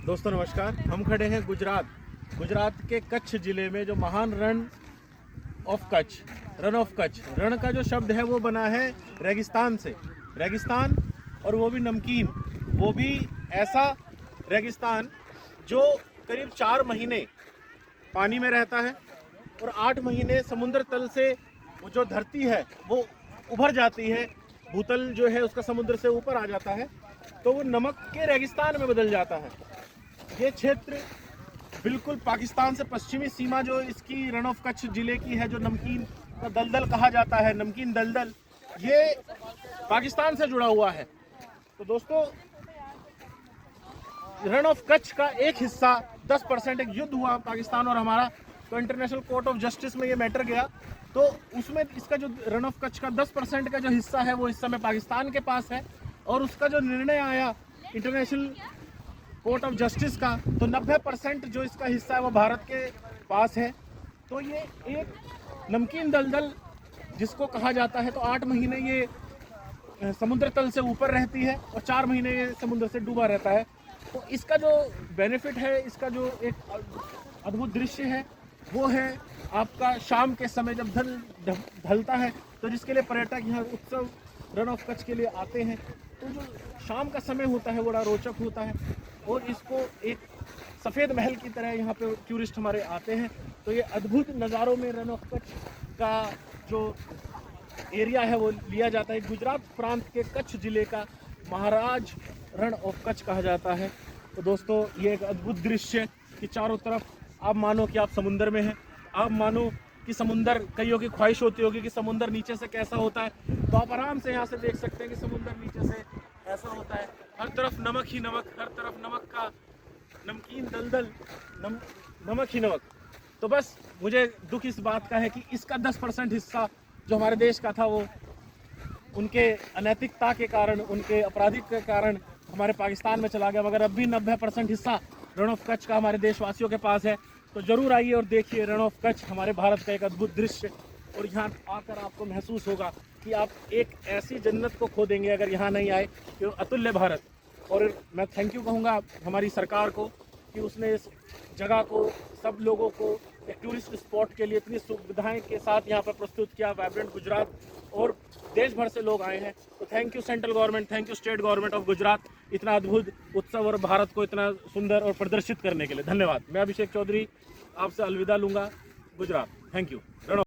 दोस्तों नमस्कार। हम खड़े हैं गुजरात के कच्छ जिले में, जो महान रन ऑफ कच्छ। रण का जो शब्द है वो बना है रेगिस्तान से। रेगिस्तान, और वो भी नमकीन, वो भी ऐसा रेगिस्तान जो करीब 4 महीने पानी में रहता है और 8 महीने समुद्र तल से वो जो धरती है वो उभर जाती है। भूतल जो है उसका समुद्र से ऊपर आ जाता है तो वो नमक के रेगिस्तान में बदल जाता है। ये क्षेत्र बिल्कुल पाकिस्तान से पश्चिमी सीमा जो इसकी रण ऑफ कच्छ जिले की है, जो नमकीन का दलदल कहा जाता है, नमकीन दलदल, ये पाकिस्तान से जुड़ा हुआ है। तो दोस्तों, रण ऑफ कच्छ का एक हिस्सा 10% एक युद्ध हुआ पाकिस्तान और हमारा, तो इंटरनेशनल कोर्ट ऑफ जस्टिस में ये मैटर गया। तो उसमें इसका जो रण ऑफ कच्छ का 10% का जो हिस्सा है वो इस समय पाकिस्तान के पास है, और उसका जो निर्णय आया इंटरनेशनल कोर्ट ऑफ जस्टिस का, तो 90% जो इसका हिस्सा है वो भारत के पास है। तो ये एक नमकीन दलदल जिसको कहा जाता है, तो 8 महीने ये समुद्र तल से ऊपर रहती है और 4 महीने ये समुद्र से डूबा रहता है। तो इसका जो बेनिफिट है, इसका जो एक अद्भुत दृश्य है वो है आपका शाम के समय जब ढलता है, तो जिसके लिए पर्यटक यहाँ उत्सव रण ऑफ कच्छ के लिए आते हैं। तो जो शाम का समय होता है बड़ा रोचक होता है, और इसको एक सफ़ेद महल की तरह यहाँ पे टूरिस्ट हमारे आते हैं। तो ये अद्भुत नज़ारों में रण ऑफ कच्छ का जो एरिया है वो लिया जाता है। गुजरात प्रांत के कच्छ जिले का महाराज रण ऑफ कच्छ कहा जाता है। तो दोस्तों, ये एक अद्भुत दृश्य कि चारों तरफ आप मानो कि आप समुंदर में हैं। आप मानो कि समुंदर, कईयों की ख्वाहिश होती होगी कि समुंदर नीचे से कैसा होता है, तो आप आराम से यहाँ से देख सकते हैं कि समुंदर नीचे से ऐसा होता है। हर तरफ नमक ही नमक, हर तरफ नमक का नमकीन दलदल, नमक ही नमक। तो बस मुझे दुख इस बात का है कि इसका 10% हिस्सा जो हमारे देश का था वो उनके अनैतिकता के कारण, उनके आपराधिक के कारण हमारे पाकिस्तान में चला गया। मगर अब भी 90% हिस्सा रण ऑफ कच्छ का हमारे देशवासियों के पास है। तो ज़रूर आइए और देखिए रण ऑफ कच्छ, हमारे भारत का एक अद्भुत दृश्य। और यहाँ आकर आपको महसूस होगा कि आप एक ऐसी जन्नत को खो देंगे अगर यहाँ नहीं आए, कि अतुल्य भारत। और मैं थैंक यू कहूँगा हमारी सरकार को कि उसने इस जगह को, सब लोगों को एक टूरिस्ट स्पॉट के लिए इतनी सुविधाएं के साथ यहाँ पर प्रस्तुत किया। वाइब्रेंट गुजरात, और देश भर से लोग आए हैं। तो thank you central government, thank you state government of Gujarat, इतना अद्भुत उत्सव और भारत को इतना सुंदर और प्रदर्शित करने के लिए। धन्यवाद। मैं अभिषेक चौधरी आपसे अलविदा लूँगा। Gujarat, thank you.